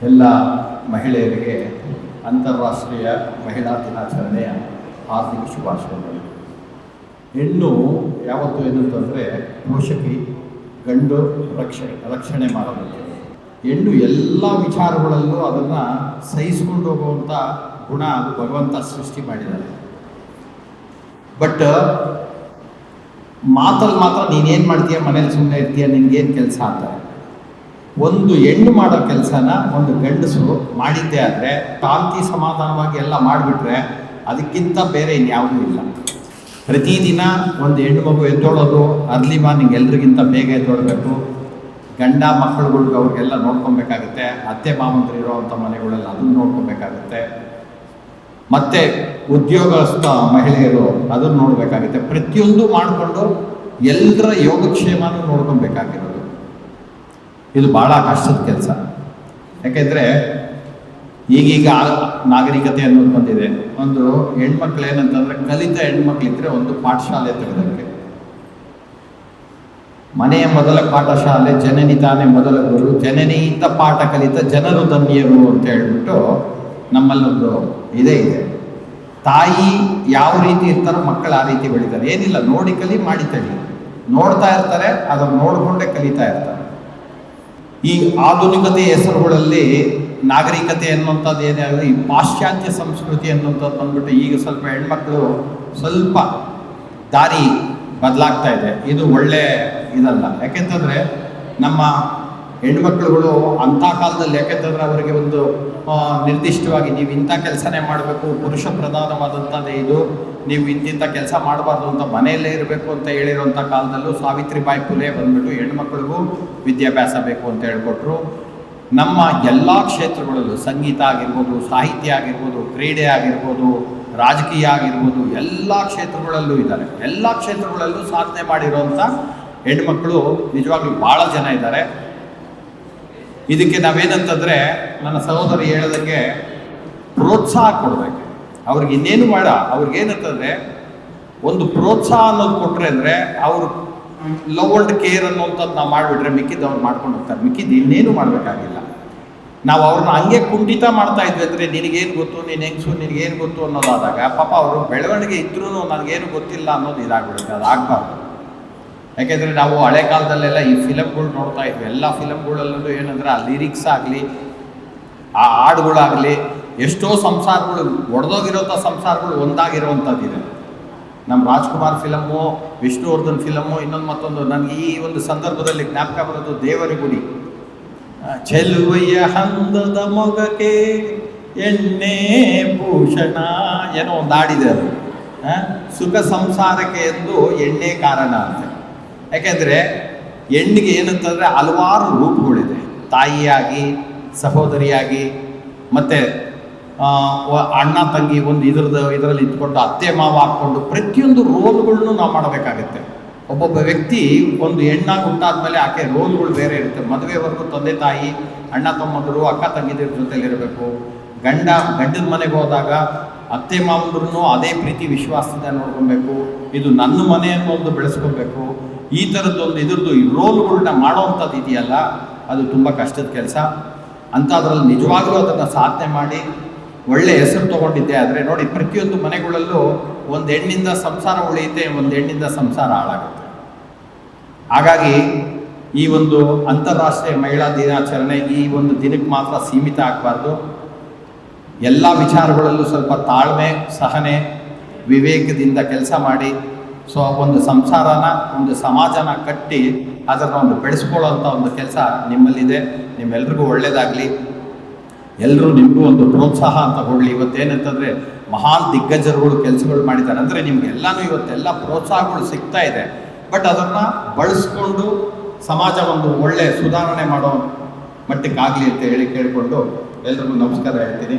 ಎಲ್ಲ ಮಹಿಳೆಯರಿಗೆ ಅಂತಾರಾಷ್ಟ್ರೀಯ ಮಹಿಳಾ ದಿನಾಚರಣೆಯ ಹಾರ್ದಿಕ ಶುಭಾಶಯಗಳು. ಹೆಣ್ಣು ಯಾವತ್ತೂ ಏನಂತಂದರೆ ಪೋಷಕಿ, ಗಂಡು ರಕ್ಷಣೆ ಮಾಡಬೇಕು. ಹೆಣ್ಣು ಎಲ್ಲ ವಿಚಾರಗಳಲ್ಲೂ ಅದನ್ನು ಸಹಿಸ್ಕೊಂಡು ಹೋಗುವಂಥ ಗುಣ ಅದು ಭಗವಂತ ಸೃಷ್ಟಿ ಮಾಡಿದ್ದಾನೆ. ಬಟ್ ಮಾತಲ್ಲಿ ಮಾತ್ರ ನೀನೇನು ಮಾಡ್ತೀಯ, ಮನೇಲಿ ಸುಮ್ಮನೆ ಇರ್ತೀಯ, ನಿನ್ಗೇನು ಕೆಲಸ ಅಂತಾರೆ. ಒಂದು ಹೆಣ್ಣು ಮಾಡೋ ಕೆಲಸನ ಒಂದು ಗಂಡಸು ಮಾಡಿದ್ದೇ ಆದರೆ ಶಾಂತಿ ಸಮಾಧಾನವಾಗಿ ಎಲ್ಲ ಮಾಡಿಬಿಟ್ರೆ ಅದಕ್ಕಿಂತ ಬೇರೆ ಇನ್ಯಾವುದೂ ಇಲ್ಲ. ಪ್ರತಿದಿನ ಒಂದು ಹೆಣ್ಣು ಮಗು ಎದ್ದೋಳೋದು, ಅರ್ಲಿ ಮಾರ್ನಿಂಗ್ ಎಲ್ರಿಗಿಂತ ಬೇಗ ಎದ್ದೋಳ್ಬೇಕು. ಗಂಡ ಮಕ್ಕಳುಗಳಿಗೆ ಅವ್ರಿಗೆಲ್ಲ ನೋಡ್ಕೊಬೇಕಾಗುತ್ತೆ. ಅತ್ತೆ ಮಾವಂತರಿರೋ ಅಂಥ ಮನೆಗಳಲ್ಲಿ ಅದನ್ನು ನೋಡ್ಕೊಬೇಕಾಗುತ್ತೆ. ಮತ್ತು ಉದ್ಯೋಗಸ್ಥ ಮಹಿಳೆಯರು ಅದನ್ನು ನೋಡಬೇಕಾಗುತ್ತೆ. ಪ್ರತಿಯೊಂದು ಮಾಡಿಕೊಂಡು ಎಲ್ಲರ ಯೋಗಕ್ಷೇಮನೂ ನೋಡ್ಕೊಬೇಕಾಗಿರೋದು ಇದು ಭಾಳ ಕಷ್ಟದ ಕೆಲಸ. ಯಾಕೆಂದರೆ ಈಗೀಗ ನಾಗರಿಕತೆ ಅನ್ನೋದು ಬಂದಿದೆ. ಒಂದು ಹೆಣ್ಮಕ್ಳು ಏನಂತಂದರೆ, ಕಲಿತ ಹೆಣ್ಮಕ್ಳಿದ್ರೆ ಒಂದು ಪಾಠಶಾಲೆ ತೆಗೆದಕ್ಕೆ. ಮನೆಯ ಮೊದಲ ಪಾಠಶಾಲೆ ಜನನಿ ತಾನೇ ಮೊದಲ ಗುರು, ಜನನಿಯಿಂದ ಪಾಠ ಕಲಿತ ಜನರು ಧನ್ಯರು ಅಂತ ಹೇಳ್ಬಿಟ್ಟು ನಮ್ಮಲ್ಲೊಂದು ಇದೇ ಇದೆ. ತಾಯಿ ಯಾವ ರೀತಿ ಇರ್ತಾರೋ ಮಕ್ಕಳು ಆ ರೀತಿ ಬೆಳೀತಾರೆ. ಏನಿಲ್ಲ, ನೋಡಿ ಕಲಿ, ಮಾಡಿ ತಳಿ. ನೋಡ್ತಾ ಇರ್ತಾರೆ, ಅದನ್ನು ನೋಡಿಕೊಂಡೇ ಕಲಿತಾ ಇರ್ತಾರೆ. ಈ ಆಧುನಿಕತೆ ಹೆಸರುಗಳಲ್ಲಿ ನಾಗರಿಕತೆ ಅನ್ನುವಂಥದ್ದು ಏನಾಗಿದೆ, ಈ ಪಾಶ್ಚಾತ್ಯ ಸಂಸ್ಕೃತಿ ಅನ್ನುವಂಥದ್ದು ಬಂದ್ಬಿಟ್ಟು ಈಗ ಸ್ವಲ್ಪ ಹೆಣ್ಮಕ್ಳು ಸ್ವಲ್ಪ ದಾರಿ ಬದಲಾಗ್ತಾ ಇದೆ. ಇದು ಒಳ್ಳೆ ಇದಲ್ಲ. ಯಾಕೆಂತಂದರೆ ನಮ್ಮ ಹೆಣ್ಮಕ್ಳುಗಳು ಅಂಥ ಕಾಲದಲ್ಲಿ, ಯಾಕೆಂತಂದರೆ ಅವರಿಗೆ ಒಂದು ನಿರ್ದಿಷ್ಟವಾಗಿ ನೀವು ಇಂಥ ಕೆಲಸನೇ ಮಾಡಬೇಕು, ಪುರುಷ ಪ್ರಧಾನವಾದಂಥದ್ದೇ ಇದು, ನೀವು ಇಂತಿಂಥ ಕೆಲಸ ಮಾಡಬಾರ್ದು ಅಂತ ಮನೆಯಲ್ಲೇ ಇರಬೇಕು ಅಂತ ಹೇಳಿರೋಂಥ ಕಾಲದಲ್ಲೂ ಸಾವಿತ್ರಿಬಾಯಿ ಫುಲೆ ಬಂದ್ಬಿಟ್ಟು ಹೆಣ್ಮಕ್ಳಿಗೂ ವಿದ್ಯಾಭ್ಯಾಸ ಬೇಕು ಅಂತ ಹೇಳ್ಕೊಟ್ರು. ನಮ್ಮ ಎಲ್ಲ ಕ್ಷೇತ್ರಗಳಲ್ಲೂ ಸಂಗೀತ ಆಗಿರ್ಬೋದು, ಸಾಹಿತ್ಯ ಆಗಿರ್ಬೋದು, ಕ್ರೀಡೆ ಆಗಿರ್ಬೋದು, ರಾಜಕೀಯ ಆಗಿರ್ಬೋದು, ಎಲ್ಲ ಕ್ಷೇತ್ರಗಳಲ್ಲೂ ಇದ್ದಾರೆ. ಎಲ್ಲ ಕ್ಷೇತ್ರಗಳಲ್ಲೂ ಸಾಧನೆ ಮಾಡಿರೋಂಥ ಹೆಣ್ಮಕ್ಳು ನಿಜವಾಗ್ಲೂ ಭಾಳ ಜನ ಇದ್ದಾರೆ. ಇದಕ್ಕೆ ನಾವೇನಂತಂದರೆ, ನನ್ನ ಸಹೋದರಿ ಹೇಳೋದಕ್ಕೆ ಪ್ರೋತ್ಸಾಹ ಕೊಡಬೇಕು. ಅವ್ರಿಗೆ ಇನ್ನೇನು ಅವ್ರಿಗೇನಂತಂದರೆ ಒಂದು ಪ್ರೋತ್ಸಾಹ ಅನ್ನೋದು ಕೊಟ್ಟರೆ ಅಂದರೆ ಅವರು ಲವ್ ಆ್ಯಂಡ್ ಕೇರ್ ಅನ್ನೋಂಥದ್ದು ನಾವು ಮಾಡಿಬಿಟ್ರೆ ಮಿಕ್ಕಿದ್ದು ಅವ್ರು ಮಾಡ್ಕೊಂಡು ಹೋಗ್ತಾರೆ. ಮಿಕ್ಕಿದ್ದು ಇನ್ನೇನು ಮಾಡಬೇಕಾಗಿಲ್ಲ. ನಾವು ಅವ್ರನ್ನ ಹಂಗೆ ಕುಂಠಿತ ಮಾಡ್ತಾ ಇದ್ವಿ ಅಂದರೆ, ನಿನಗೇನು ಗೊತ್ತು, ನೀನು ಹೆಂಗಸು, ನಿನಗೇನು ಗೊತ್ತು ಅನ್ನೋದಾದಾಗ ಪಾಪ ಅವರು ಬೆಳವಣಿಗೆ ಇದ್ರೂ ನನಗೇನು ಗೊತ್ತಿಲ್ಲ ಅನ್ನೋದು ಇದಾಗ್ಬಿಡುತ್ತೆ. ಅದು ಆಗಬಾರ್ದು. ಯಾಕೆಂದರೆ ನಾವು ಹಳೆ ಕಾಲದಲ್ಲೆಲ್ಲ ಈ ಫಿಲಮ್ಗಳು ನೋಡ್ತಾ ಇದ್ವಿ. ಎಲ್ಲ ಫಿಲಮ್ಗಳಲ್ಲೂ ಏನಂದರೆ ಆ ಲಿರಿಕ್ಸ್ ಆಗಲಿ, ಆ ಹಾಡುಗಳಾಗಲಿ, ಎಷ್ಟೋ ಸಂಸಾರಗಳು ಒಡೆದೋಗಿರೋಂಥ ಸಂಸಾರಗಳು ಒಂದಾಗಿರೋವಂಥದ್ದಿದೆ. ನಮ್ಮ ರಾಜ್ಕುಮಾರ್ ಫಿಲಮ್ಮು, ವಿಷ್ಣುವರ್ಧನ್ ಫಿಲಮ್ಮು, ಇನ್ನೊಂದು ಮತ್ತೊಂದು. ನನಗೆ ಈ ಒಂದು ಸಂದರ್ಭದಲ್ಲಿ ಜ್ಞಾಪಕ ಬರೋದು ದೇವರ ಗುಡಿ. ಚೆಲುವೆಯ ಹಂದದ ಮೊಗಕ್ಕೆ ಎಣ್ಣೆ ಭೂಷಣ ಏನೋ ಒಂದು ಹಾಡಿದೆ. ಅದು ಸುಖ ಸಂಸಾರಕ್ಕೆ ಎಂದು ಎಣ್ಣೆ ಕಾರಣ ಅಂತ. ಯಾಕೆಂದರೆ ಹೆಣ್ಣಿಗೆ ಏನಂತಂದರೆ ಹಲವಾರು ರೂಪಗಳಿದೆ. ತಾಯಿಯಾಗಿ, ಸಹೋದರಿಯಾಗಿ, ಮತ್ತು ಅಣ್ಣ ತಂಗಿ ಒಂದು ಇದರಲ್ಲಿ ಇಟ್ಕೊಂಡು, ಅತ್ತೆ ಮಾವ ಹಾಕ್ಕೊಂಡು ಪ್ರತಿಯೊಂದು ರೋಲ್ಗಳನ್ನೂ ನಾವು ಮಾಡಬೇಕಾಗುತ್ತೆ. ಒಬ್ಬೊಬ್ಬ ವ್ಯಕ್ತಿ ಒಂದು ಹೆಣ್ಣಾಗಿ ಹುಟ್ಟಾದ್ಮೇಲೆ ಆಕೆ ರೋಲ್ಗಳು ಬೇರೆ ಇರುತ್ತೆ. ಮದುವೆವರೆಗೂ ತಂದೆ ತಾಯಿ, ಅಣ್ಣ ತಮ್ಮಂದರು, ಅಕ್ಕ ತಂಗಿದಿರ ಜೊತೆಲಿರಬೇಕು. ಗಂಡನ ಮನೆಗೆ ಹೋದಾಗ ಅತ್ತೆ ಮಾವಂದ್ರೂ ಅದೇ ಪ್ರೀತಿ ವಿಶ್ವಾಸದಿಂದ ನೋಡ್ಕೊಬೇಕು. ಇದು ನನ್ನ ಮನೆ ಅನ್ನೋದು ಬೆಳೆಸ್ಕೊಬೇಕು. ಈ ಥರದ್ದೊಂದು ಈ ರೋಲ್ಗಳನ್ನ ಮಾಡೋವಂಥದ್ದು ಇದೆಯಲ್ಲ, ಅದು ತುಂಬ ಕಷ್ಟದ ಕೆಲಸ. ಅಂಥದ್ರಲ್ಲಿ ನಿಜವಾಗ್ಲೂ ಅದನ್ನು ಸಾಧನೆ ಮಾಡಿ ಒಳ್ಳೆ ಹೆಸರು ತೊಗೊಂಡಿದ್ದೆ. ಆದರೆ ನೋಡಿ, ಪ್ರತಿಯೊಂದು ಮನೆಗಳಲ್ಲೂ ಒಂದು ಹೆಣ್ಣಿಂದ ಸಂಸಾರ ಉಳಿಯುತ್ತೆ, ಒಂದು ಹೆಣ್ಣಿಂದ ಸಂಸಾರ ಹಾಳಾಗುತ್ತೆ. ಹಾಗಾಗಿ ಈ ಒಂದು ಅಂತಾರಾಷ್ಟ್ರೀಯ ಮಹಿಳಾ ದಿನಾಚರಣೆ ಈ ಒಂದು ದಿನಕ್ಕೆ ಮಾತ್ರ ಸೀಮಿತ ಆಗಬಾರ್ದು. ಎಲ್ಲ ವಿಚಾರಗಳಲ್ಲೂ ಸ್ವಲ್ಪ ತಾಳ್ಮೆ, ಸಹನೆ, ವಿವೇಕದಿಂದ ಕೆಲಸ ಮಾಡಿ ಒಂದು ಸಂಸಾರನ, ಒಂದು ಸಮಾಜನ ಕಟ್ಟಿ ಅದನ್ನು ಒಂದು ಬೆಳೆಸ್ಕೊಳ್ಳೋಂಥ ಒಂದು ಕೆಲಸ ನಿಮ್ಮಲ್ಲಿದೆ. ನಿಮ್ಮೆಲ್ರಿಗೂ ಒಳ್ಳೆಯದಾಗಲಿ. ಎಲ್ಲರೂ ನಿಮಗೂ ಒಂದು ಪ್ರೋತ್ಸಾಹ ಅಂತ ಕೊಡಲಿ. ಇವತ್ತೇನಂತಂದರೆ ಮಹಾನ್ ದಿಗ್ಗಜರುಗಳು ಕೆಲಸಗಳು ಮಾಡಿದ್ದಾರೆ ಅಂದರೆ ನಿಮಗೆಲ್ಲನೂ ಇವತ್ತೆಲ್ಲ ಪ್ರೋತ್ಸಾಹಗಳು ಸಿಗ್ತಾ ಇದೆ. ಬಟ್ ಅದನ್ನು ಬಳಸ್ಕೊಂಡು ಸಮಾಜ ಒಂದು ಒಳ್ಳೆಯ ಸುಧಾರಣೆ ಮಾಡೋ ಮಟ್ಟಕ್ಕಾಗಲಿ ಅಂತ ಹೇಳಿ ಕೇಳಿಕೊಂಡು ಎಲ್ರಿಗೂ ನಮಸ್ಕಾರ ಹೇಳ್ತೀನಿ.